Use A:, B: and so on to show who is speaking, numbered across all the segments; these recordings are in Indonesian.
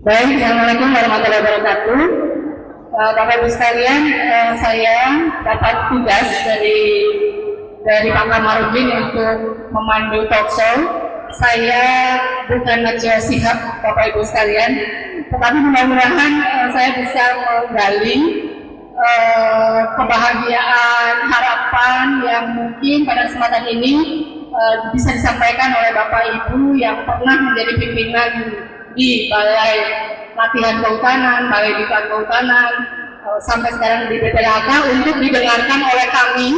A: Baik, Assalamualaikum warahmatullahi wabarakatuh. Bapak Ibu sekalian, saya dapat tugas dari Pak Kamarudin untuk memandu talk show. Saya bukan Najwa Shihab, Bapak Ibu sekalian, tetapi mudah-mudahan saya bisa menggali kebahagiaan, harapan yang mungkin pada kesempatan ini bisa disampaikan oleh Bapak Ibu yang pernah menjadi pimpinan di Balai Latihan Kehutanan, Balai Diklat Kehutanan, sampai sekarang di BPLHK, untuk didengarkan oleh kami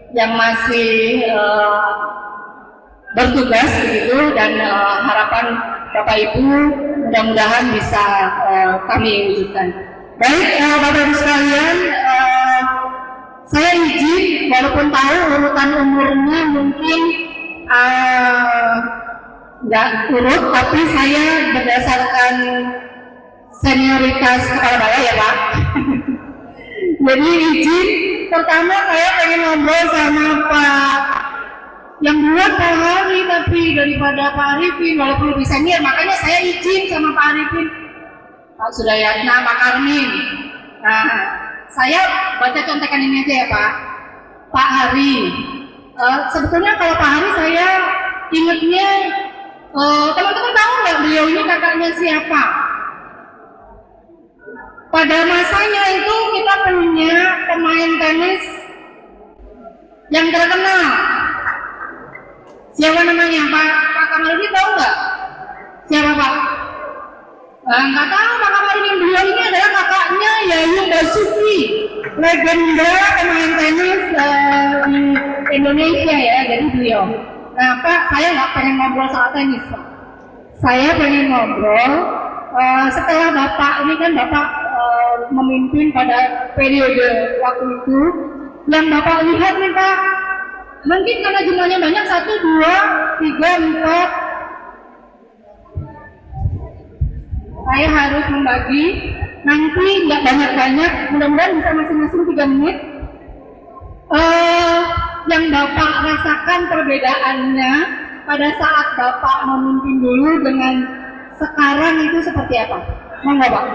A: yang masih bertugas begitu, dan harapan Bapak Ibu mudah-mudahan bisa kami wujudkan. Baik, Bapak Ibu sekalian, saya izin walaupun tahu urutan umurnya mungkin nggak urut, tapi saya berdasarkan senioritas kepala balai ya Pak. Jadi izin, pertama saya pengen ngobrol sama Pak yang buat Pak Hari, tapi daripada Pak Arifin walaupun lebih senior, makanya saya izin sama Pak Arifin, Pak Sudayatna, Pak Karmin. Nah, saya baca contekan ini aja ya Pak. Pak Hari, sebetulnya kalau Pak Hari saya ingetnya, teman-teman tahu nggak beliau ini kakaknya siapa? Pada masanya itu kita punya pemain tenis yang terkenal. Siapa namanya? Pak Kamarudin tahu nggak? Siapa Pak? Nggak tahu Pak Kamarudin. Beliau ini adalah kakaknya Yayu Basuki, legenda pemain tenis di Indonesia ya. Jadi beliau. Nah Pak, saya nggak pengen ngobrol soal tenis Pak. Saya pengen ngobrol setelah Bapak ini kan Bapak memimpin pada periode waktu itu, yang Bapak lihat nih Pak, mungkin karena jumlahnya banyak, 1, 2, 3, 4, saya harus membagi, nanti nggak banyak-banyak, mudah-mudahan bisa masing-masing 3 menit. Yang Bapak rasakan perbedaannya pada saat Bapak memimpin dulu dengan sekarang itu seperti apa? Monggo Pak.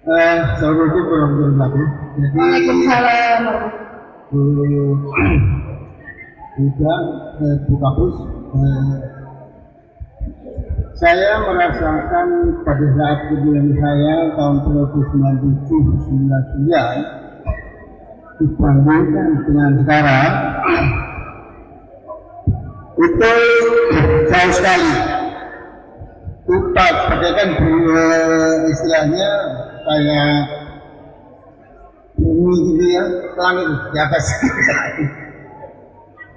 B: Assalamualaikum warahmatullahi wabarakatuh.
A: Waalaikumsalam.
B: Bu Kapus, saya merasakan pada saat kepemimpinan saya tahun 1997-99 dibandingkan dengan sekarang itu jauh sekali. Kita bagaikan istilahnya kayak bumi gitu ya, langit di atas.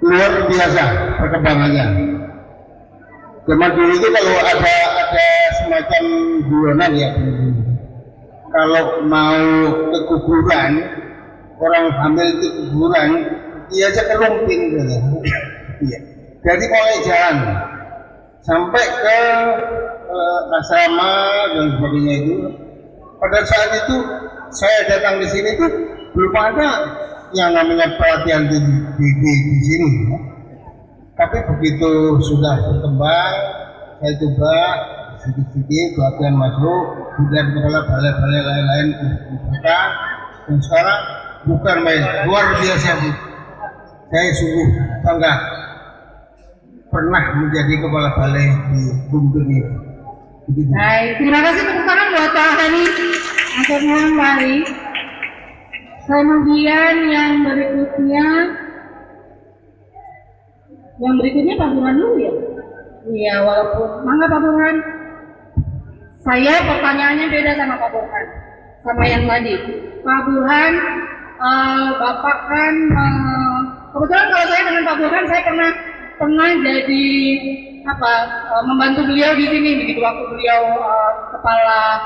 B: Luar biasa perkembangannya. Zaman dulu itu kalau ada semacam guyonan ya, kalau mau ke kuburan, orang hamil itu kuburan, dia aja kelumping gitu. Iya. Jadi mulai jalan sampai ke asrama dan sebagainya itu. Pada saat itu saya datang di sini tuh belum ada yang namanya pelatihan di sini. Tapi begitu sudah berkembang, saya coba sedikit-sedikit pelatihan masuk, kemudian kepala balai-balai lain-lain mereka, dan sekarang bukan main, luar biasa sih. Saya sungguh bangga pernah menjadi kepala balai di Bumbung ini.
A: Baik, terima kasih tepuk tangan buat Pak Hani. Akhirnya kembali. Kemudian yang berikutnya Pak Burhan dulu ya. Iya, walaupun mangga Pak Burhan. Saya pertanyaannya beda sama Pak Burhan, sama yang tadi. Pak Burhan, Bapak kan kebetulan kalau saya dengan Pak Burhan saya pernah jadi membantu beliau di sini begitu waktu beliau kepala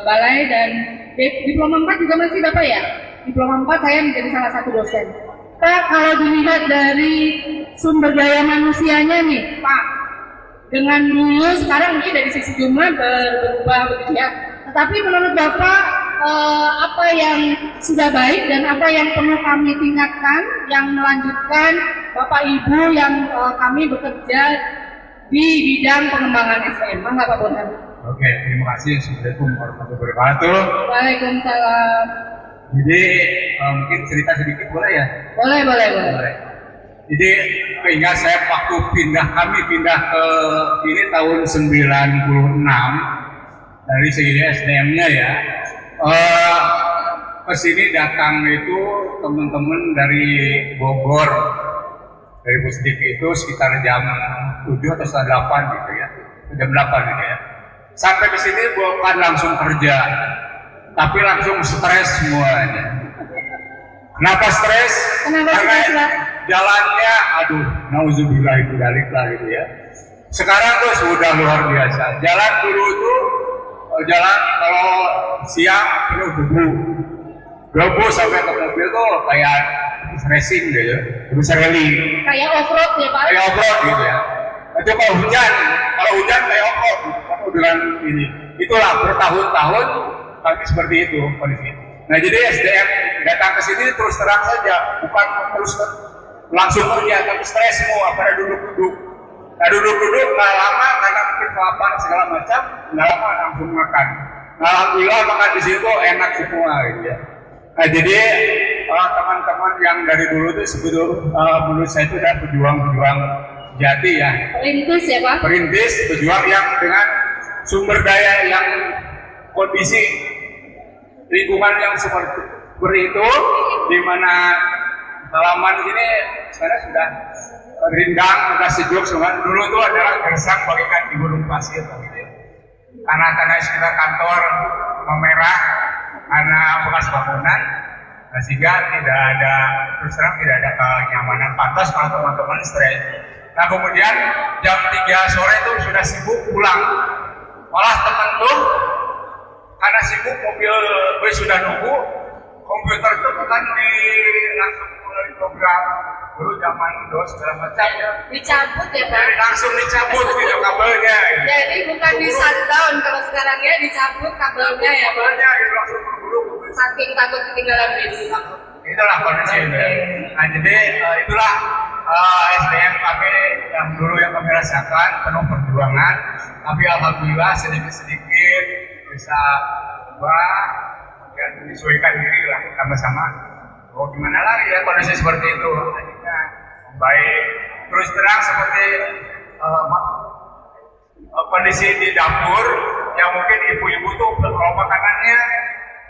A: balai, dan diploma 4 juga masih Bapak ya. Diploma 4 saya menjadi salah satu dosen. Pak, kalau dilihat dari sumber daya manusianya nih Pak, dengan dulu sekarang mungkin dari sisi jumlah berubah begitu ya. Tetapi menurut Bapak apa yang sudah baik dan apa yang perlu kami tingkatkan, yang melanjutkan Bapak Ibu yang kami bekerja di bidang pengembangan SDM. Mangga Pak Burhan.
C: Oke, terima kasih. Assalamualaikum warahmatullahi wabarakatuh.
A: Waalaikumsalam.
C: Jadi mungkin cerita sedikit boleh ya?
A: Boleh.
C: Jadi keingat saya waktu kami pindah ke sini tahun 96 dari segi SDM-nya ya. Ke sini datang itu teman-teman dari Bogor, dari Pusdik itu sekitar jam 7 atau setengah 8 gitu ya, jam 8 gitu ya. Sampai ke sini bukan langsung kerja, tapi langsung stres semuanya. Kenapa stres? Karena jalannya, aduh, nauzubillah itu dalik lah gitu ya. Sekarang tuh sudah luar biasa. Jalan dulu tuh jalan kalau siang penuh debu sampai ke mobil tuh kayak racing gitu, terus rally.
A: Kayak off-road ya Pak?
C: Kayak off-road gitu ya. Itu kalau hujan kayak off-road gitu, dengan ini. Itulah bertahun-tahun kami seperti itu kondisi. Nah jadi SDM datang ke sini terus terang saja, bukan terus langsung kerja, tapi stres semua pada duduk-duduk. Nah duduk-duduk nggak lama karena mungkin kelaparan segala macam, nggak lama langsung makan. Nah, alhamdulillah makan di situ enak semua gitu ya. Nah jadi teman-teman yang dari dulu itu sebetulnya menurut saya itu adalah pejuang-pejuang jati ya.
A: Perintis ya Pak?
C: Perintis, pejuang yang dengan sumber daya yang kondisi lingkungan yang seperti itu, di mana halaman ini sekarang sudah rindang, sudah sejuk semua. Dulu itu adalah gersang bagikan di gunung pasir gitu ya. Tanah-tanah sekitar kantor memerah karena bekas bangunan, sehingga tidak ada, terus terang tidak ada kenyamanan, pantas kalau teman-teman stres. Nah kemudian jam 3 sore itu sudah sibuk pulang, malah teman tuh karena sibuk mobil gue sudah nunggu, komputer itu bukan langsung mulai program dulu zaman DOS segala macam ya.
A: Dicabut ya Pak?
C: Langsung dicabut gitu kabelnya. Gitu.
A: Jadi bukan di shutdown kalau sekarang ya, dicabut kabelnya ya Pak?
C: Kabelnya gitu, langsung berburu.
A: Saking takut ketinggalan bis.
C: Itulah kondisi itu. Nah jadi itulah SDM kami yang dulu yang kami rasakan penuh perjuangan, tapi alhamdulillah sedikit-sedikit bisa berubah dan menyesuaikan diri lah sama-sama. Oh gimana lagi ya kondisi seperti itu, akhirnya baik. Terus terang seperti kondisi di dapur yang mungkin ibu-ibu tuh kalau makanannya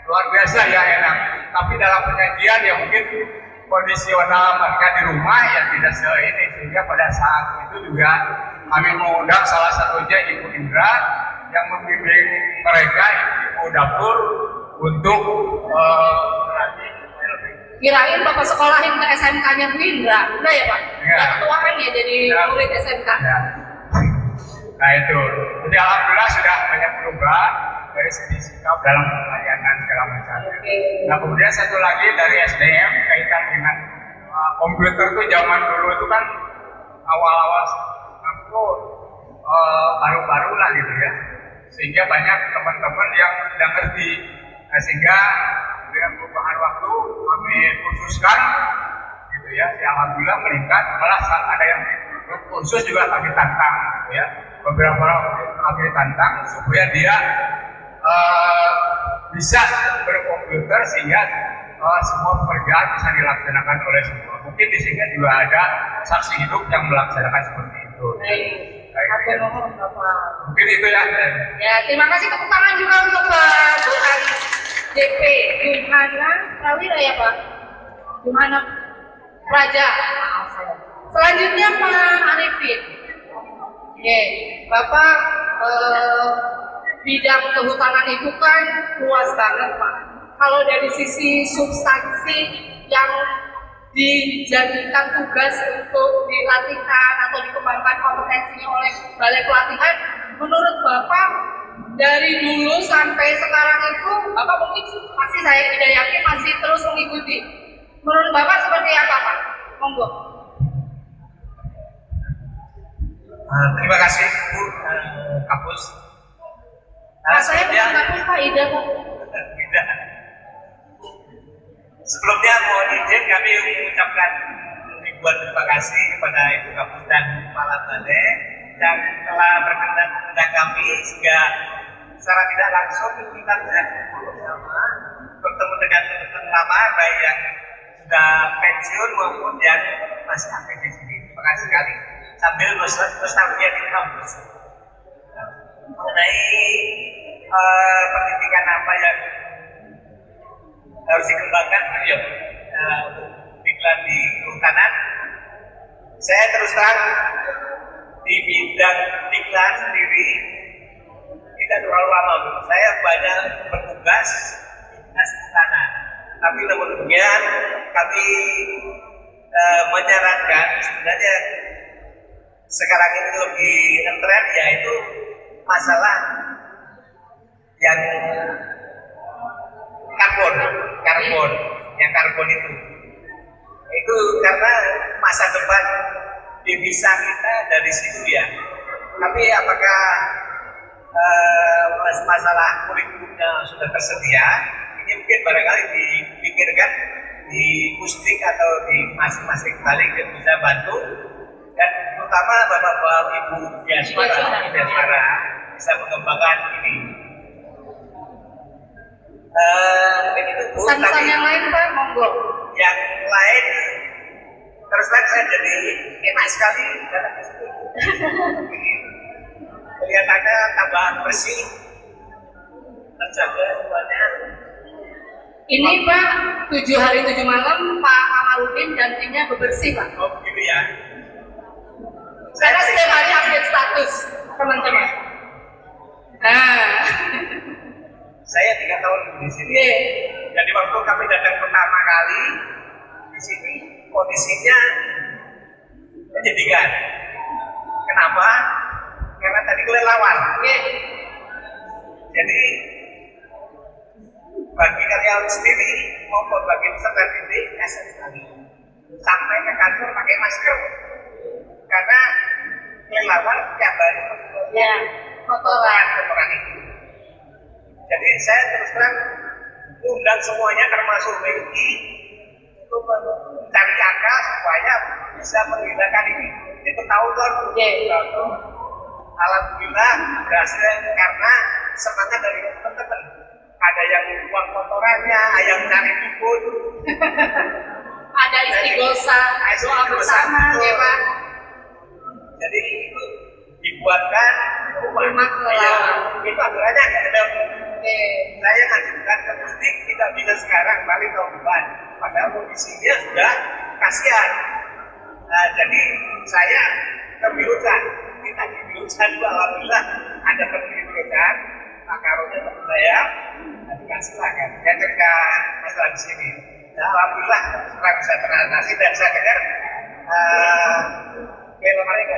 C: luar biasa ya enak, tapi dalam penyajian ya mungkin kondisional mereka di rumah ya tidak ini, sehingga pada saat itu juga kami mengundang salah satunya Ibu Indra yang membimbing mereka ibu dapur untuk
A: kirain Bapak sekolahin ke SMK-nya Bu Indra, udah ya Pak?
C: Ya.
A: Udah ketuaan ya jadi murid SMK?
C: Ya. Nah itu, jadi alhamdulillah sudah banyak berubah dari segi sikap dalam pelayanan segala macam. Nah kemudian satu lagi dari SDM kaitan dengan komputer tuh zaman dulu itu kan awal-awal itu baru-baru lah gitu ya, sehingga banyak teman-teman yang tidak ngerti. Nah sehingga dengan perubahan waktu kami khususkan gitu ya, alhamdulillah meningkat, malah saat ada yang khusus juga kami tantang gitu ya, beberapa orang kami tantang supaya dia bisa berkomputer sehingga semua pekerjaan bisa dilaksanakan oleh semua. Mungkin di sini juga ada saksi hidup yang melaksanakan seperti itu. Mungkin itu ya.
A: Ya, terima kasih, tepuk tangan juga untuk Pak Burhan JP Jumhana Prawira ya Pak? Jumhana Praja. Selanjutnya Pak Arifin. Oke, Bapak bidang kehutanan itu kan luas banget Pak. Kalau dari sisi substansi yang dijadikan tugas untuk dilatihkan atau dikembangkan kompetensinya oleh Balai Pelatihan, menurut Bapak dari dulu sampai sekarang itu, Bapak mungkin pasti saya tidak yakin masih terus mengikuti. Menurut Bapak seperti apa Pak? Monggo.
C: Terima kasih Bu Kapus.
A: Saya bukan Kapus Pak, Ida Pak.
C: Sebelumnya mohon izin kami mengucapkan
D: ribuan terima kasih kepada Ibu Kapus dan Kepala Balai yang telah berkenan mengundang kami sehingga secara tidak langsung kita bisa bersama bertemu dengan teman-teman lama baik yang sudah pensiun maupun yang masih aktif di sini. Terima kasih sekali. Sambil nostalgia di kampus mengenai pendidikan apa yang harus dikembangkan untuk diklat di kehutanan. Saya terus terang di bidang diklat sendiri tidak terlalu lama. Saya banyak bertugas di dinas kehutanan. Tapi namun demikian kami menyarankan sebenarnya sekarang ini lebih ngetren yaitu masalah yang karbon itu karena masa depan devisa kita dari situ ya. Tapi apakah masalah kurikulumnya sudah tersedia? Ini mungkin barangkali dipikirkan di Pusdik atau di masing-masing balik yang bisa bantu, dan terutama bapak-bapak ibu diaspora bisa mengembangkan ini. Mungkin itu Bu.
A: Pesan-pesan yang lain Pak, monggo.
D: Yang lain terus terang saya jadi enak sekali datang ke situ. Kelihatannya tambah bersih, terjaga semuanya.
A: Ini Pak, 7 hari 7 malam Pak Kamarudin dan timnya bebersih Pak.
D: Oh begitu ya.
A: Karena setiap hari update status teman-teman. Nah,
D: Saya 3 tahun di sini.
A: yeah.
D: Jadi waktu kami datang pertama kali di sini kondisinya menyedihkan. Kenapa? Karena tadi kelelawar. Jadi bagi kalian sendiri maupun bagi peserta didik kasar sekali. Sampai ke kantor pakai masker karena kelelawar tiap hari
A: Ya,
D: kotoran itu. Jadi saya terus terang undang semuanya termasuk Megi untuk mencari akal supaya bisa menghilangkan ini. Itu tahu kan? Alhamdulillah berhasil karena semangat dari teman-teman. Ada yang buang kotorannya, ada yang cari timun.
A: Ada istighosah, doa bersama, ya Pak.
D: Jadi itu dibuatkan
A: Rumah kelelawar.
D: Itu aturannya ada. Saya ngajukan ke Pusdik tidak bisa sekarang, paling tahun depan. Padahal kondisinya sudah kasihan. Nah, jadi saya kebirukan. Kita kebirukan, alhamdulillah ada kebirukan. Pak Karonya teman saya, dikasih lah kan. Saya cerita masalah di sini. Nah, alhamdulillah sekarang bisa teratasi dan saya dengar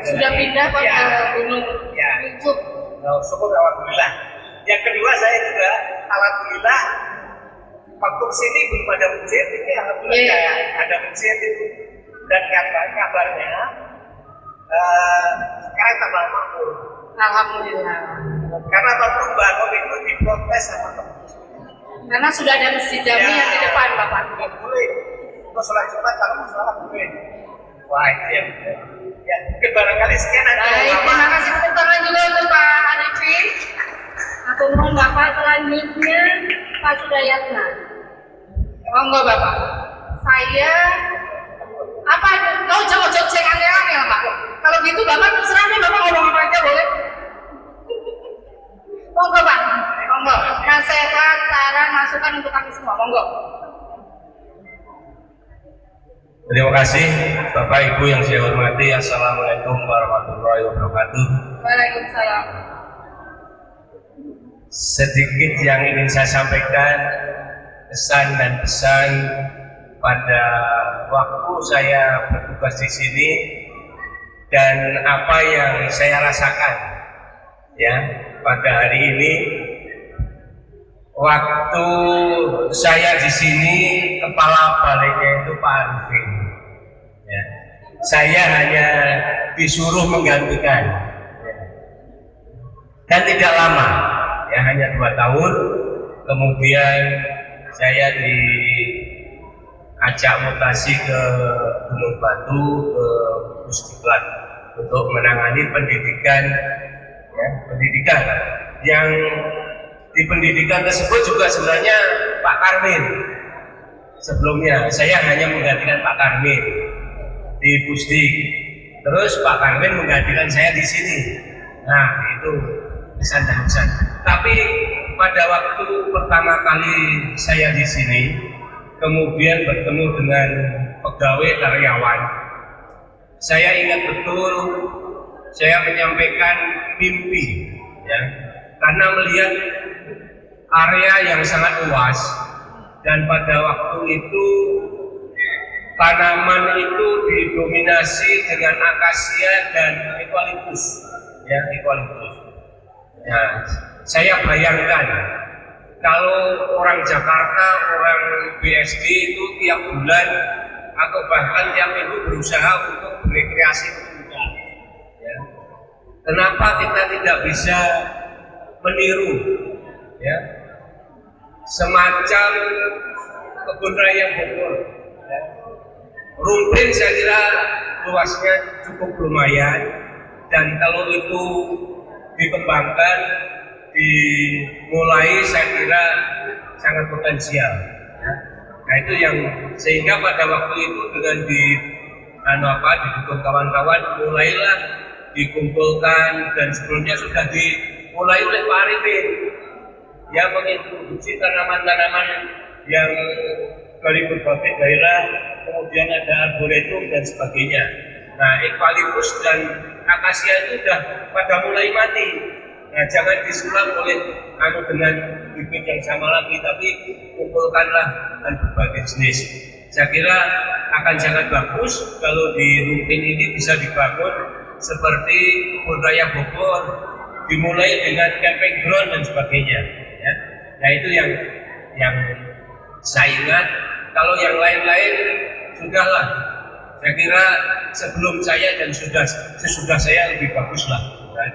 A: sudah pindah Pak ke Gunung Cukup.
D: Syukur alhamdulillah. Yang kedua saya juga alhamdulillah waktu sini belum ada masjid, ini alhamdulillah ada masjid itu, dan kabarnya sekarang tambah makmur.
A: Alhamdulillah.
D: Karena waktu bangun itu diprotes sama teman.
A: Karena sudah ada masjid jami yang di depan Bapak.
D: Boleh. Untuk sholat Jumat kalau mau sholat boleh. Wah itu yang ya mungkin barangkali sekian aja.
A: Baik, terima kasih tepuk tangan juga untuk Pak Arifin. Aku mohon Bapak selanjutnya Pak Sudayatna. Monggo Bapak. Saya apa? Kau jawab-jawab saya aneh-aneh Pak. Kalau gitu Bapak terserah deh Bapak ngomong apa aja boleh. Monggo Pak. Monggo. Nasihat, saran, masukan untuk kami semua. Monggo.
E: Terima kasih Bapak Ibu yang saya hormati. Assalamualaikum warahmatullahi wabarakatuh.
A: Waalaikumsalam.
E: Sedikit yang ingin saya sampaikan, kesan dan pesan pada waktu saya bertugas di sini dan apa yang saya rasakan ya pada hari ini. Waktu saya di sini kepala baliknya itu Pak Arifin. Ya. Saya hanya disuruh menggantikan. Ya. Dan tidak lama, ya hanya 2 tahun. Kemudian saya ajak mutasi ke Gunung Batu, ke Pusdiklat untuk menangani pendidikan, ya, pendidikan yang di pendidikan tersebut juga sebenarnya Pak Karmin. Sebelumnya saya hanya menggantikan Pak Karmin di Pusdik, terus Pak Karmin menggantikan saya di sini. Nah itu kesan dan kesan. Tapi pada waktu pertama kali saya di sini, kemudian bertemu dengan pegawai karyawan, saya ingat betul saya menyampaikan mimpi, ya, karena melihat area yang sangat luas dan pada waktu itu tanaman itu didominasi dengan akasia dan eukaliptus, ya, eukaliptus. Ya, saya bayangkan kalau orang Jakarta, orang BSD itu tiap bulan atau bahkan tiap minggu berusaha untuk berrekreasi berputar, ya. Kenapa kita tidak bisa meniru, ya, semacam kebun raya Bogor, ya. Rumpin saya kira luasnya cukup lumayan, dan kalau itu dikembangkan, dimulai, saya kira sangat potensial, ya. Nah itu yang sehingga pada waktu itu dengan didukung kawan-kawan, mulailah dikumpulkan, dan sebelumnya sudah dimulai oleh Pak Arifin yang mengintroduksi tanaman-tanaman yang dari berbagai daerah, kemudian ada arboretum dan sebagainya. Nah, eukaliptus dan akasia itu sudah pada mulai mati. Nah, jangan disulam oleh dengan bibit yang sama lagi, tapi kumpulkanlah dengan berbagai jenis. Saya kira akan sangat bagus kalau di Rumpin ini bisa dibangun seperti kebun raya Bogor, dimulai dengan camping ground dan sebagainya, ya. Nah itu yang saya ingat. Kalau yang lain-lain sudahlah, saya kira sebelum saya dan sesudah saya lebih baguslah, ya.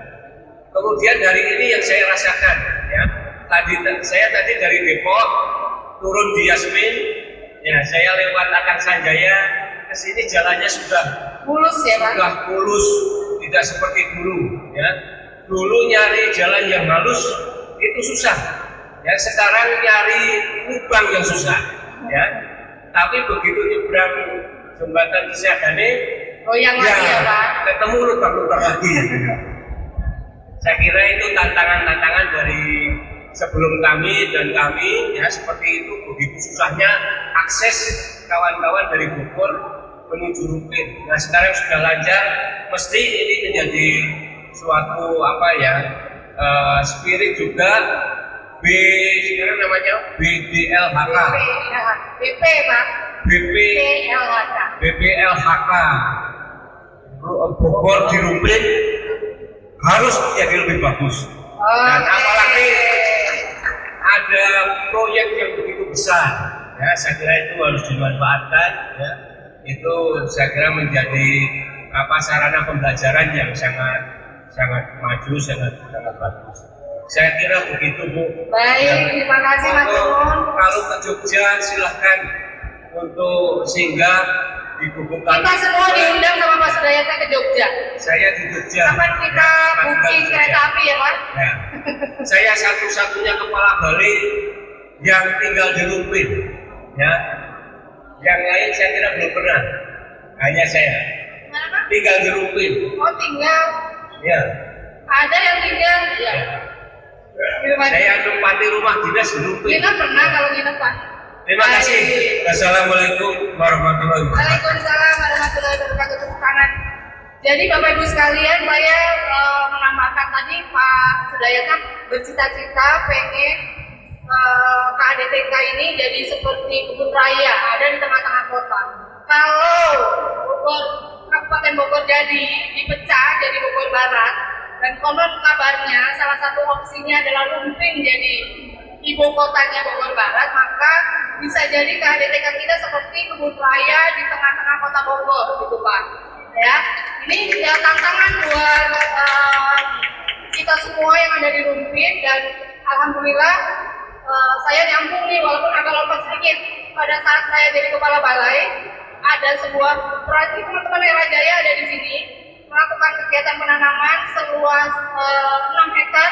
E: Kemudian hari ini yang saya rasakan, ya, saya tadi dari Depok turun di Yasmin, ya, saya lewat Akan Sanjaya ke sini jalannya sudah
A: Mulus ya Pak?
E: sudah mulus, tidak seperti dulu, ya. Dulu nyari jalan yang halus itu susah, ya. Sekarang nyari lubang yang susah, ya. Tapi begitu nyebrang jembatan Cisadane,
A: Goyang lagi ya Pak?
E: ketemu lubang-lubang lagi. Saya kira itu tantangan-tantangan dari sebelum kami dan kami, ya, seperti itu. Begitu susahnya akses kawan-kawan dari Bogor menuju Rumpin. Nah sekarang sudah lancar, mesti ini menjadi suatu spirit juga. Sekarang namanya BDLHK.
A: BP Pak? BPLHK.
E: BPLHK. Bogor di Rumpin harus menjadi lebih bagus. Dan apalagi ada proyek yang begitu besar, ya, saya kira itu harus dimanfaatkan, ya. Itu saya kira menjadi sarana pembelajaran yang sangat maju, sangat bagus. Saya kira begitu, Bu.
A: Baik,
E: Ya.
A: terima kasih Mas Gun.
E: Kalau ke Jogja silahkan untuk singgah di Gubuk Kami.
A: Kita semua diundang sama Mas Sudayatna ke Jogja.
E: Saya di Jogja.
A: Kapan kita booking kereta api ya Pak?
E: Ya. Saya satu-satunya kepala balik yang tinggal di Rumpin, ya. Yang lain saya kira belum pernah. Hanya saya
A: Mana Pak?
E: tinggal di Rumpin.
A: Oh tinggal.
E: Ya.
A: Ada yang tinggal. Ya.
E: Saya tempati rumah dinas di Rumpin.
A: Kita pernah kalau kita Pak.
E: Terima kasih. Wassalamualaikum warahmatullahi wabarakatuh.
A: Waalaikumsalam warahmatullahi wabarakatuh. Tepuk tangan. Jadi Bapak Ibu sekalian, saya menambahkan tadi Pak Sudayatna bercita-cita pengen KADTK ini jadi seperti kebun raya ada di tengah-tengah kota. Kalau Kabupaten Bogor jadi dipecah jadi Bogor Barat, dan konon kabarnya salah satu opsinya adalah Rumpin jadi ibu kotanya Bogor Barat, maka bisa jadi KADTK kita seperti kebun raya di tengah-tengah kota Bogor, gitu Pak. Ya, ini ya tantangan buat kita semua yang ada di Rumpin, dan alhamdulillah saya nyambung nih walaupun agak lompat sedikit. Pada saat saya jadi kepala balai, ada sebuah berarti teman-teman Era Jaya ada di sini melakukan kegiatan penanaman seluas 6 hektar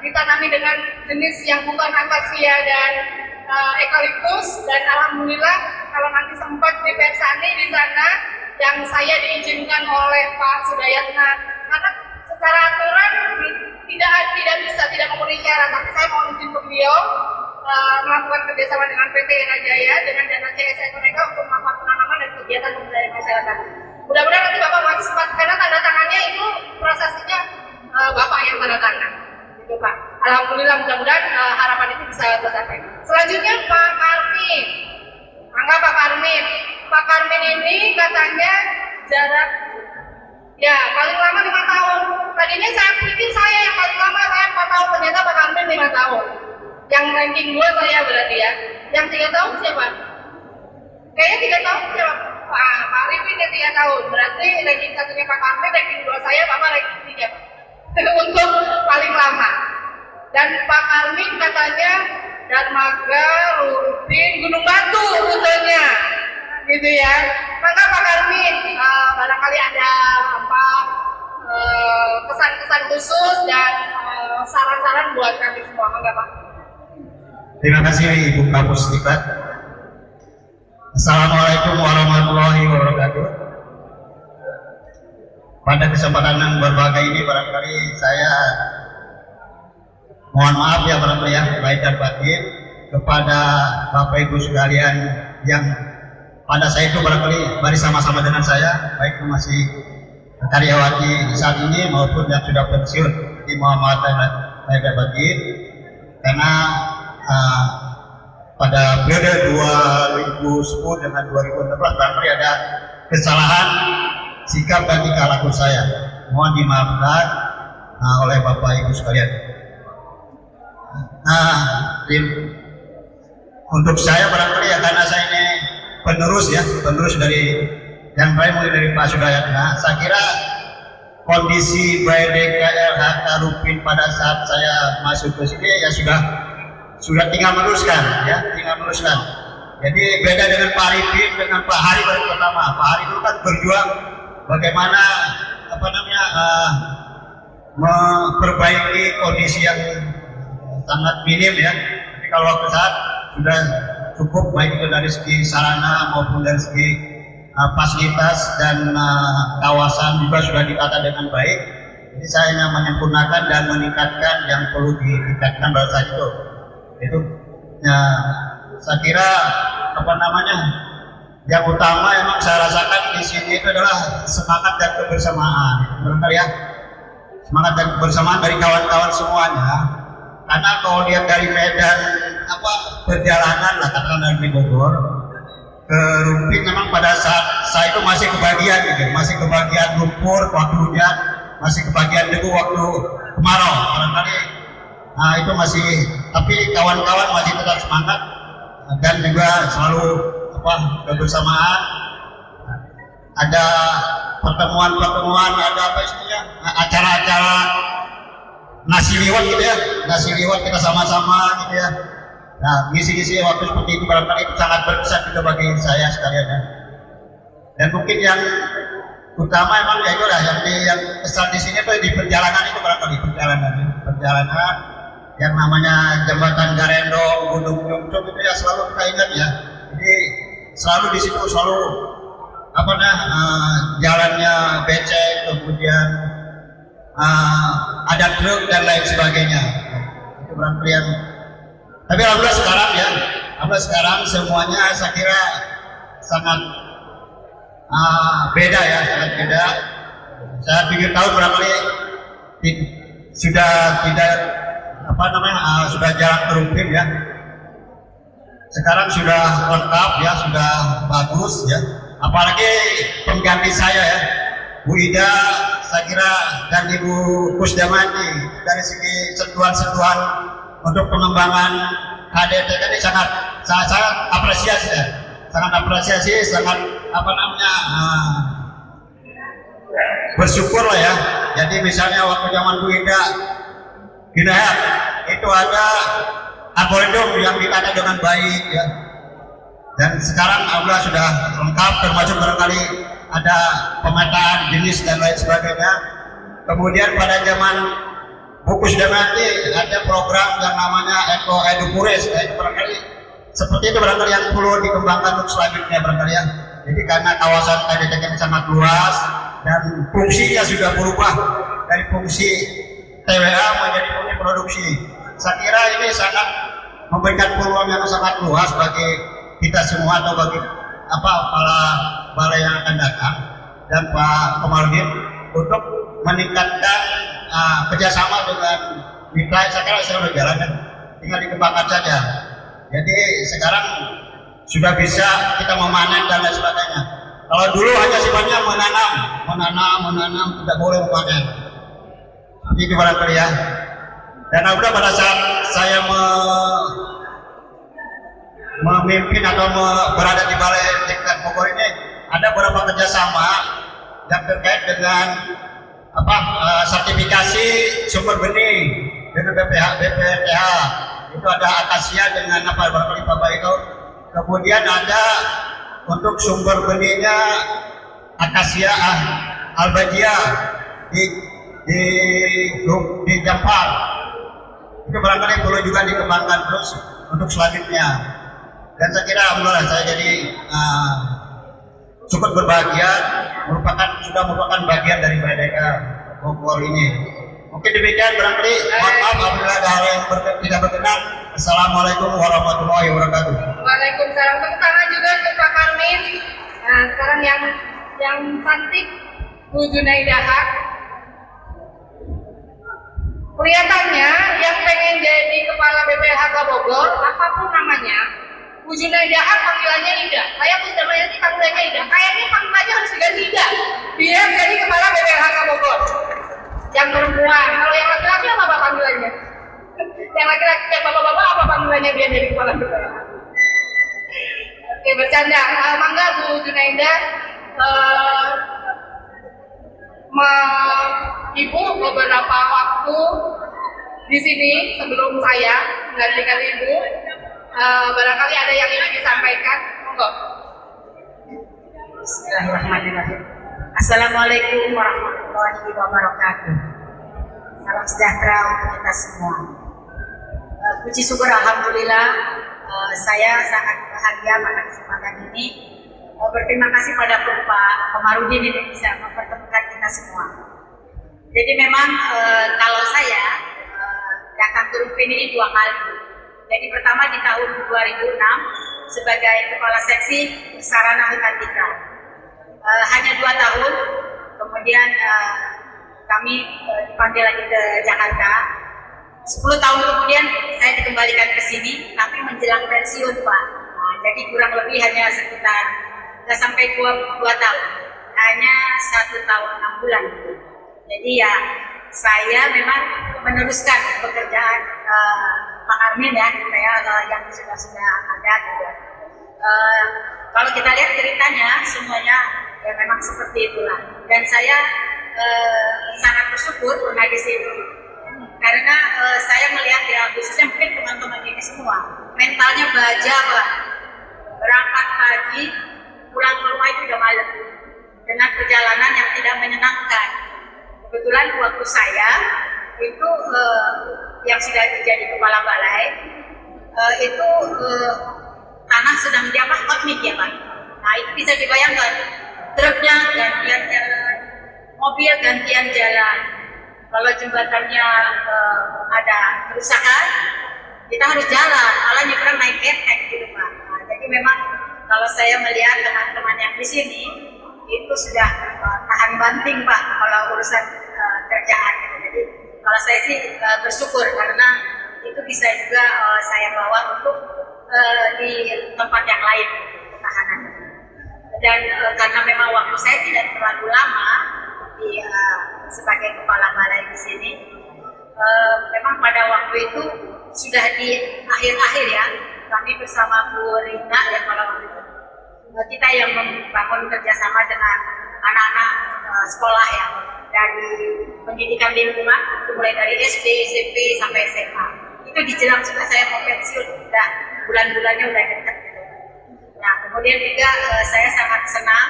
A: ditanami dengan jenis yang bukan akasia dan eukaliptus, dan alhamdulillah kalau nanti sempat di Persani di sana yang saya diizinkan oleh Pak Sudayatna, karena secara aturan tidak memenuhi syarat, tapi saya mau izin ke beliau melakukan kerjasama dengan PT Era Jaya dengan dana CSR mereka untuk melakukan penanaman dan kegiatan pemberdayaan masyarakat. Mudah-mudahan nanti Bapak masih sempat, karena tanda tangannya itu prosesnya Bapak yang tanda tangan, gitu Pak. Alhamdulillah, mudah-mudahan harapan itu bisa tercapai. Selanjutnya Pak Karmin, mangga Pak Karmin. Pak Karmin ini katanya jarak ya paling lama 5 tahun. Tadinya saya pikir saya yang paling lama, saya 4 tahun, ternyata Pak Karmin 5 tahun. Yang ranking 2 saya berarti ya. Yang 3 tahun siapa? Kayaknya 3 tahun siapa? Pak Arifin yang 3 tahun. Berarti ranking 1-nya Pak Karmin, ranking 2 saya, Bapak ranking 3. Untuk paling lama. Dan Pak Karmin katanya Darmaga, Lurupin, Gunung Batu rutenya. Gitu ya. Maka Pak Karmin, barangkali ada apa kesan-kesan khusus dan saran-saran buat kami semua, enggak Pak?
F: Terima kasih Ibu Kapus Lipat. Assalamualaikum warahmatullahi wabarakatuh. Pada kesempatan yang berbahagia ini barangkali saya mohon maaf ya barangkali ya, baik dan batin kepada Bapak Ibu sekalian yang pada saya itu barangkali mari sama-sama dengan saya, baik yang masih karyawati saat ini maupun yang sudah pensiun. Di mohon maaf baik dan batin karena pada periode 2010 dengan 2016 barangkali ada kesalahan sikap dan tingkah laku saya. Mohon dimaafkan oleh Bapak Ibu sekalian. Untuk saya barangkali ya karena saya ini penerus dari yang lain mulai dari Pak Sudayatna. Saya kira kondisi BDKLH Karupin pada saat saya masuk ke sini ya sudah tinggal meneruskan. Jadi beda dengan Pak Arifin dengan Pak Hari baru pertama. Pak Hari itu kan berjuang bagaimana memperbaiki kondisi yang sangat minim ya. Tapi kalau waktu saat sudah cukup baik itu dari segi sarana maupun dari segi fasilitas dan kawasan juga sudah ditata dengan baik. Jadi saya hanya menyempurnakan dan meningkatkan yang perlu ditingkatkan pada saat itu. Itu ya, saya kira yang utama emang saya rasakan di sini itu adalah semangat dan kebersamaan, barangkali ya, semangat dan kebersamaan dari kawan-kawan semuanya. Karena kalau lihat dari medan perjalanan lah katakan dari Bogor ke Rumpin, memang pada saat saya itu masih kebagian lumpur waktu hujan, masih kebagian debu waktu kemarau, barangkali itu masih, tapi kawan-kawan masih tetap semangat dan juga selalu kebersamaan. Ada pertemuan, ada acara-acara nasi liwet gitu ya, kita sama-sama gitu ya. Nah, ngisi-ngisi waktu seperti itu barangkali itu sangat berkesan juga bagi saya sekalian ya. Dan mungkin yang utama emang ya itu lah yang kesan di sini tuh di perjalanan itu barangkali perjalanan yang namanya jembatan Garendong, Gunung Nyungcung itu ya selalu kita ingat ya. Jadi selalu di situ jalannya becek, kemudian ada truk dan lain sebagainya. Itu barangkali yang. Tapi alhamdulillah sekarang semuanya saya kira sangat beda ya, sangat beda. Saya pikir tahu barangkali sudah tidak sudah jarang terumpin ya. Sekarang sudah lengkap ya, sudah bagus ya. Apalagi pengganti saya ya, Bu Ida, saya kira, dan Ibu Kusdamani dari segi sentuhan-sentuhan untuk pengembangan HDT ini sangat apresiasi ya. Sangat bersyukur lah ya. Jadi misalnya waktu zaman Bu Ida Hidayat itu arboretum yang ditata dengan baik ya. Dan sekarang alhamdulillah sudah lengkap, termasuk barangkali ada pemetaan jenis dan lain sebagainya. Kemudian pada zaman buku sudah mati ada program yang namanya Eko Edukures, barangkali seperti itu barangkali yang perlu dikembangkan untuk selanjutnya barangkali ya. Jadi karena kawasan KDTK sangat luas dan fungsinya sudah berubah dari fungsi TWA menjadi fungsi produksi. Saya kira ini sangat memberikan peluang yang sangat luas bagi kita semua atau bagi para balai yang akan datang dan Pak Komarudin untuk meningkatkan kerjasama dengan mitra. Saya kira sudah berjalan dan tinggal dikembangkan saja. Jadi sekarang sudah bisa kita memanen dan lain sebagainya. Kalau dulu hanya sifatnya menanam, tidak boleh memanen. Ini barangkali ya. Dan udah pada saat saya memimpin atau berada di balai tingkat Bogor ini, ada beberapa kerjasama yang terkait dengan sertifikasi sumber benih dengan BPTH. Itu ada akasia dengan barangkali Bapak itu. Kemudian ada untuk sumber benihnya akasia albajia di Jampar. Itu barangkali perlu juga dikembangkan terus untuk selanjutnya. Dan saya kira alhamdulillah saya jadi cukup berbahagia, sudah merupakan bagian dari BDK Bogor ini. Mungkin demikian barangkali. Mohon maaf apabila ada hal yang tidak berkenan. Assalamualaikum warahmatullahi wabarakatuh.
A: Waalaikumsalam. Tepuk tangan juga untuk Pak Karmin. Nah, sekarang yang cantik Bu Junaidah. Kelihatannya yang pengen jadi kepala BPHK Bogor, apapun namanya, Bu Junaidah panggilannya Ida. Saya sudah mengerti panggilannya Ida. Kayaknya panggilannya harus diganti Ida biar jadi kepala BPHK Bogor. Yang perempuan, kalau yang laki-laki apa panggilannya? Yang laki-laki, yang bapak-bapak apa panggilannya biar jadi kepala BPHK? Oke, bercanda. Mangga Bu Junaidah, Ibu beberapa waktu di sini sebelum saya menggantikan Ibu, barangkali ada yang ingin disampaikan, monggo.
G: Bismillahirrahmanirrahim. Assalamualaikum warahmatullahi wabarakatuh. Salam sejahtera untuk kita semua. Puji syukur alhamdulillah, saya sangat bahagia pada kesempatan ini. Berterima kasih pada Pak Komarudin ini bisa mempertemukan kita semua. Jadi memang kalau saya datang ke Rupin ini 2 kali. Jadi pertama di tahun 2006 sebagai kepala seksi sarana hutan tika. Hanya 2 tahun, kemudian kami dipanggil lagi ke Jakarta. 10 tahun kemudian saya dikembalikan ke sini, tapi menjelang pensiun Pak. Jadi kurang lebih hanya sekitar nggak sampai 2 tahun, hanya 1 tahun 6 bulan. Jadi ya saya memang meneruskan pekerjaan Pak Armin ya, saya yang sudah ada gitu. Kalau kita lihat ceritanya semuanya ya memang seperti itulah. Dan saya sangat bersyukur pernah di sini karena saya melihat ya khususnya mungkin teman-teman ini semua mentalnya baja Pak, berangkat pagi pulang ke rumah itu udah malam dengan perjalanan yang tidak menyenangkan. Kebetulan waktu saya itu yang sudah jadi kepala balai itu tanah sedang diapa hotmix ya Pak. Nah itu bisa dibayangkan truknya gantian jalan, mobil gantian jalan. Kalau jembatannya ada kerusakan, kita harus jalan, malah nyebrang naik ketek gitu Pak. Nah, jadi memang kalau saya melihat teman-teman yang di sini itu sudah tahan banting Pak kalau urusan kerjaan. Jadi kalau saya sih bersyukur karena itu bisa juga saya bawa untuk di tempat yang lain tahanan. Dan karena memang waktu saya tidak terlalu lama di sebagai kepala balai di sini, memang pada waktu itu sudah di akhir-akhir ya, kami bersama Bu Rina ya kalau waktu itu kita yang membangun kerjasama dengan anak-anak sekolah ya, dari pendidikan lingkungan itu mulai dari SD, SMP sampai SMA. Itu itu dijelang juga saya mau pensiun, udah bulan-bulannya udah dekat gitu. Nah kemudian juga saya sangat senang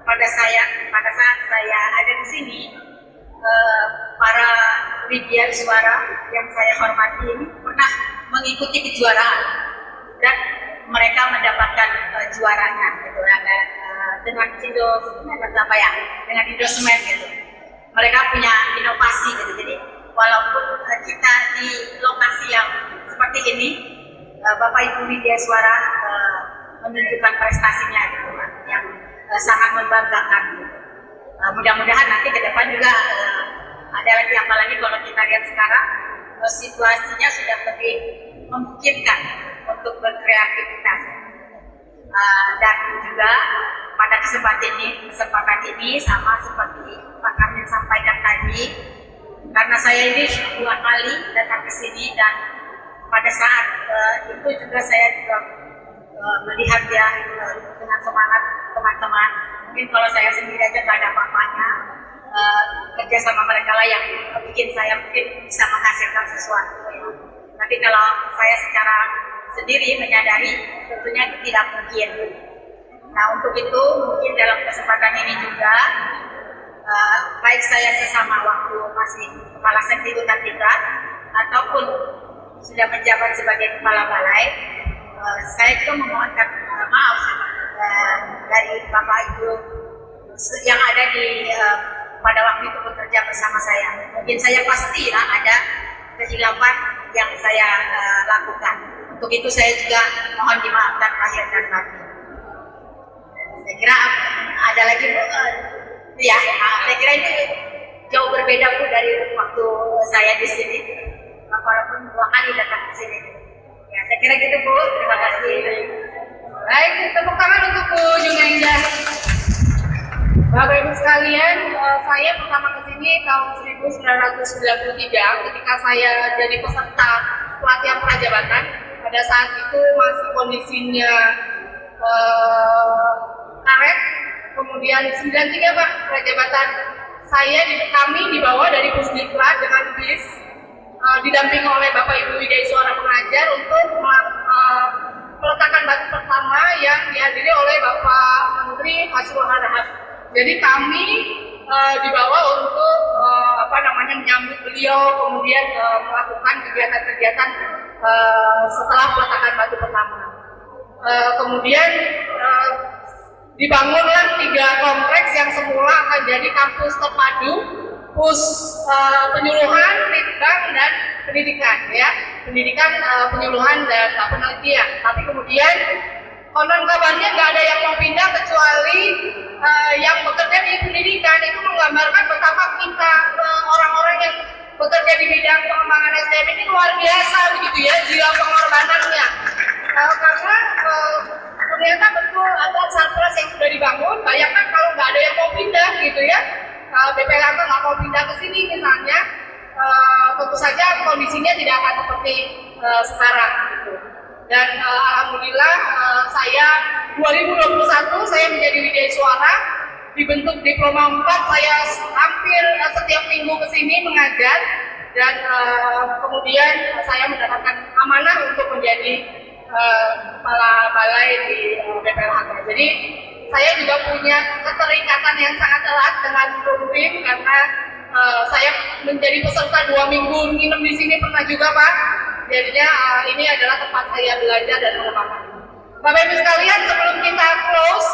G: pada saat saya ada di sini, para media suara yang saya hormati ini pernah mengikuti kejuaraan dan mereka mendapatkan juaranya gitu ya, dengan endorsement gitu. Mereka punya inovasi gitu. Jadi walaupun kita di lokasi yang seperti ini, Bapak Ibu media suara menunjukkan prestasinya gitu kan, yang sangat membanggakan. Gitu. Mudah-mudahan nanti ke depan juga ada lagi, apalagi kalau kita lihat sekarang situasinya sudah lebih memungkinkan untuk berkreativitas. Dan juga pada kesempatan ini sama seperti Pak Kamil sampaikan tadi, karena saya ini 2 kali datang ke sini dan pada saat itu juga saya juga melihat ya dengan semangat teman-teman. Mungkin kalau saya sendiri aja nggak ada apa-apanya, kerja sama mereka lah yang bikin saya mungkin bisa menghasilkan sesuatu ya. Tapi kalau saya secara sendiri menyadari tentunya itu tidak mungkin. Nah untuk itu mungkin dalam kesempatan ini juga baik saya sesama waktu masih kepala sekti hutan tingkat ataupun sudah menjabat sebagai kepala balai, saya juga memohonkan maaf dari Bapak Ibu yang ada di pada waktu itu bekerja bersama saya. Mungkin saya pasti ada kehilapan yang saya lakukan. Untuk itu saya juga mohon dimaafkan lahir dan batin. Saya kira ada lagi ya, saya kira ini jauh berbeda Bu dari waktu saya di sini. Walaupun 2 kali datang ke sini. Ya, saya kira gitu Bu. Terima kasih.
A: Baik, tepuk tangan untuk Bu Junaida. Bapak Ibu sekalian, saya pertama ke sini tahun 1993 ketika saya jadi peserta pelatihan prajabatan. Pada saat itu masih kondisinya karet. Kemudian 93 Pak prajabatan. Kami dibawa dari Pusdiklat dengan bis didampingi oleh Bapak Ibu Widya Suara pengajar untuk peletakan batu pertama yang dihadiri oleh Bapak Menteri Hasrul Harahap. Jadi kami dibawa untuk menyambut beliau, kemudian melakukan kegiatan-kegiatan setelah peletakan batu pertama. Kemudian dibangunlah 3 kompleks yang semula akan jadi kampus terpadu, penyuluhan, litbang dan pendidikan ya, penyuluhan dan penelitian. Tapi kemudian konon kabarnya nggak ada yang mau pindah kecuali yang bekerja di pendidikan. Itu menggambarkan betapa kita orang-orang yang bekerja di bidang pengembangan SDM ini luar biasa begitu ya, jiwa pengorbanannya. Karena ternyata betul ada sarpras yang sudah dibangun. Bayangkan kalau nggak ada yang mau pindah gitu ya, BPLH nggak mau pindah ke sini misalnya, tentu saja kondisinya tidak akan seperti sekarang gitu. Dan alhamdulillah saya 2021 saya menjadi Widya Suara, dibentuk Diploma 4, saya hampir setiap minggu ke sini mengajar dan kemudian saya mendapatkan amanah untuk menjadi kepala balai di BPLH. Jadi saya juga punya keterikatan yang sangat erat dengan Rumpim karena saya menjadi peserta 2 minggu nginep di sini pernah juga Pak. Jadinya ini adalah tempat saya belajar dan mengembangkan. Bapak Ibu sekalian, sebelum kita close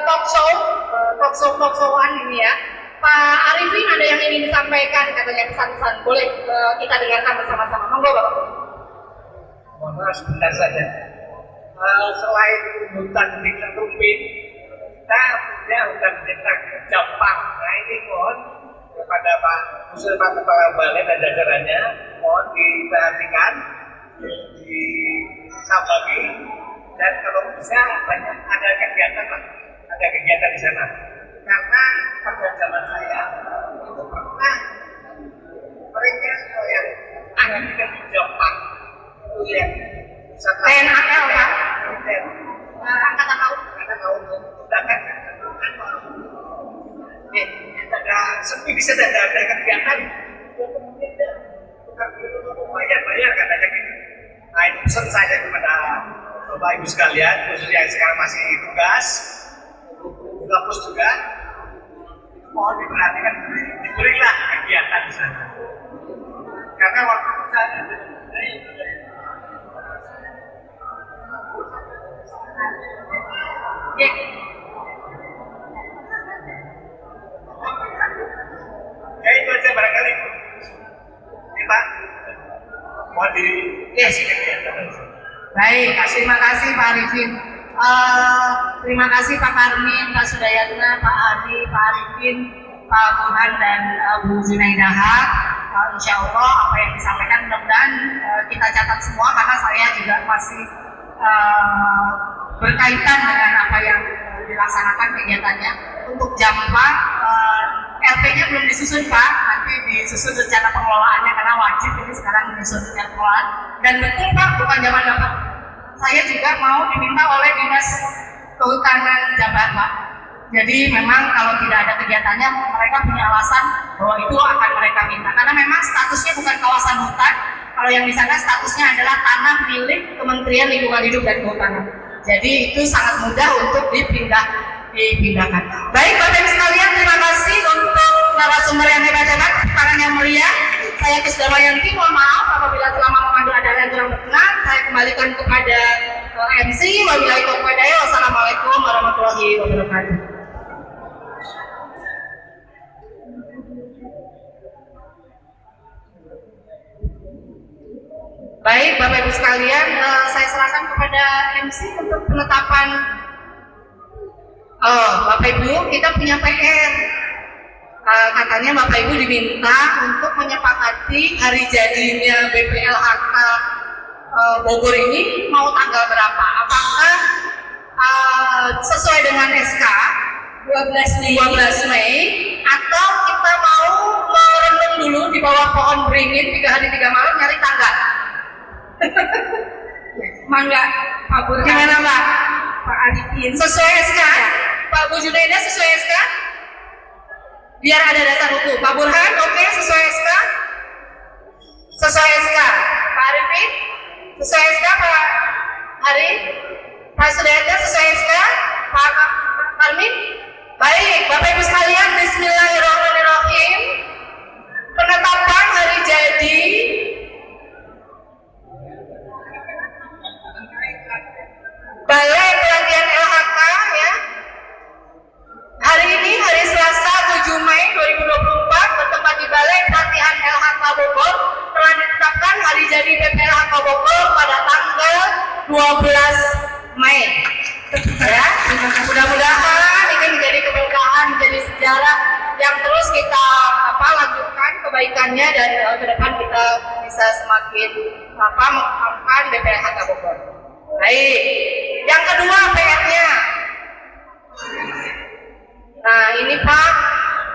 A: talk showan ini ya, Pak Arifin ada yang ingin disampaikan katanya pesan-pesan, boleh kita dengarkan bersama-sama. Monggo Bapak.
D: Mohon maaf sebentar saja. Selain hutan desa Rumpin, kita punya hutan desa Jepang. Nah ini mohon kepada Pak Kepala Balai dan jajarannya, mohon diperhatikan, disambangi, dan kalau bisa banyak ada kegiatan di sana. Karena pada zaman saya itu pernah mereka yang ada di Jepang itu yang
A: TNAL Pak, Angkatan Laut.
D: Ada sepi bisa ada kegiatan bayar katanya gitu. Nah itu pesan saya kepada Bapak Ibu sekalian, khususnya yang sekarang masih tugas, kampus juga, mohon diperhatikan, diberilah kegiatan di sana. Karena waktu saya ya itu aja barangkali kita mohon dikasih kegiatan.
A: Baik, terima kasih Pak Arifin. Terima kasih Pak Karmin, Pak Sudayatna, Pak Adi, Pak Arifin, Pak Burhan, dan Bu Junaidah. Insya Allah apa yang disampaikan mudah-mudahan kita catat semua, karena saya juga masih berkaitan dengan apa yang dilaksanakan kegiatannya. Untuk Jampa, RP-nya belum disusun Pak, nanti disusun rencana pengelolaannya karena wajib ini sekarang menyusun rencana pengelolaan. Dan betul Pak, bukan zaman Bapak, saya juga mau diminta oleh Dinas Kehutanan Jabar Pak. Jadi memang kalau tidak ada kegiatannya, mereka punya alasan bahwa itu akan mereka minta. Karena memang statusnya bukan kawasan hutan, kalau yang di sana statusnya adalah tanah milik Kementerian Lingkungan Hidup dan Kehutanan. Jadi itu sangat mudah untuk dipindahkan. Baik Bapak Ibu sekalian, terima kasih untuk narasumber yang hebat-hebat, tangan yang mulia. Saya Kusdamayanti, mohon maaf apabila selama memandu ada yang kurang berkenan. Saya kembalikan kepada MC. Wabillahi taufiq wal hidayah. Wassalamualaikum warahmatullahi wabarakatuh. Baik Bapak Ibu sekalian, saya serahkan kepada MC untuk penetapan. Bapak Ibu, kita punya PR. Katanya Bapak Ibu diminta untuk menyepakati hari jadinya BPLHK Bogor ini mau tanggal berapa? Apakah sesuai dengan SK 12 Mei atau kita mau merenung dulu di bawah pohon beringin 3 hari 3 malam nyari tanggal? Mangga Pak Burhan. Gimana Pak? Pak Arifin sesuai SK ya? Pak Bu Junaidah sesuai SK? Biar ada dasar hukum. Pak Burhan oke, sesuai SK? Sesuai SK. Pak Arifin sesuai SK. Pak Hari, Pak Sudayatna sesuai SK. Pak Karmin. Baik Bapak Ibu sekalian, bismillahirrahmanirrahim. Penetapan hari jadi Balai Pelatihan LHK ya. Hari ini hari Selasa 7 Mei 2024 bertempat di Balai Pelatihan LHK Bogor telah ditetapkan hari jadi BPLHK Bogor pada tanggal 12 Mei. Ya, mudah-mudahan ini menjadi keberkahan, menjadi sejarah yang terus kita lanjutkan kebaikannya, dan ke depan kita bisa semakin mengembangkan BPLHK Bogor. Baik, yang kedua PR-nya. Nah ini Pak,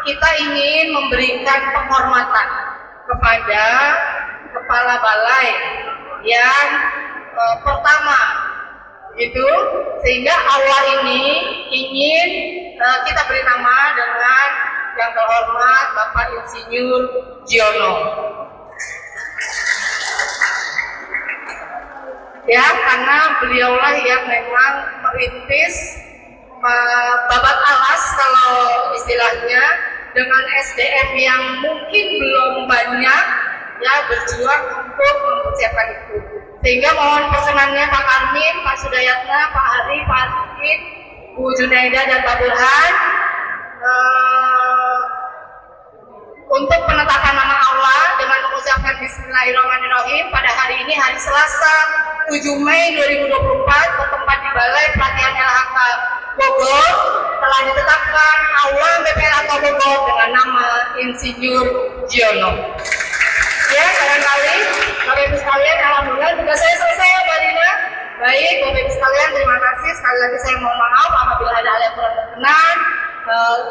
A: kita ingin memberikan penghormatan kepada kepala balai yang pertama itu, sehingga aula ini ingin kita beri nama dengan yang terhormat Bapak Insinyur Giono. Ya, karena beliaulah yang memang merintis babat alas kalau istilahnya, dengan SDM yang mungkin belum banyak ya, berjuang untuk mempersiapkan itu. Sehingga mohon perkenannya Pak Karmin, Pak Sudayatna, Pak Hari, Pak Arifin, Bu Junaidah dan Pak Burhan untuk penetapan nama Allah dengan mengucapkan Bismillahirrahmanirrahim pada hari ini, hari Selasa 7 Mei 2024 bertempat di Balai Pelatihan LHK Bogor telah ditetapkan aula BPLHK Bogor dengan nama Insinyur Giono. Ya, barangkali Bapak Ibu sekalian, alhamdulillah tugas saya selesai ya Mbak Dina. Baik, Bapak Ibu sekalian, terima kasih. Sekali lagi saya mohon maaf apabila ada hal yang kurang berkenan.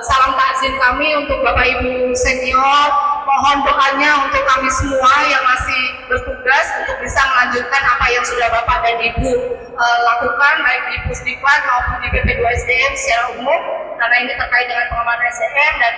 A: Salam takzim kami untuk Bapak Ibu senior. Mohon doanya untuk kami semua yang masih bertugas untuk bisa melanjutkan apa yang sudah Bapak dan Ibu lakukan, baik di Pusdiklat maupun di BP2 SDM secara umum, karena ini terkait dengan pengembangan SDM, dan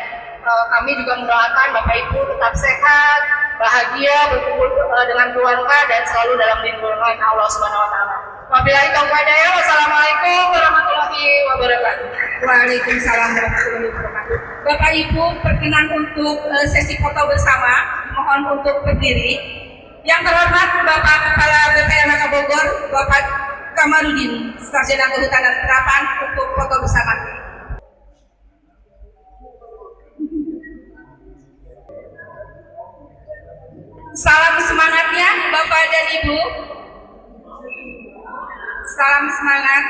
A: kami juga mendoakan Bapak Ibu tetap sehat, bahagia, berkumpul dengan keluarga dan selalu dalam lindungan Allah Subhanahu wa taala. Wabillahi taufiq wal hidayah. Wassalamualaikum warahmatullahi wabarakatuh.
H: Waalaikumsalam warahmatullahi wabarakatuh. Bapak Ibu, perkenan untuk sesi foto bersama, mohon untuk berdiri. Yang terhormat Bapak Kepala BPNK Bogor, Bapak Kamarudin, Sarjana Kehutanan Terapan, untuk foto bersama. Salam semangatnya Bapak dan Ibu. Salam semangat.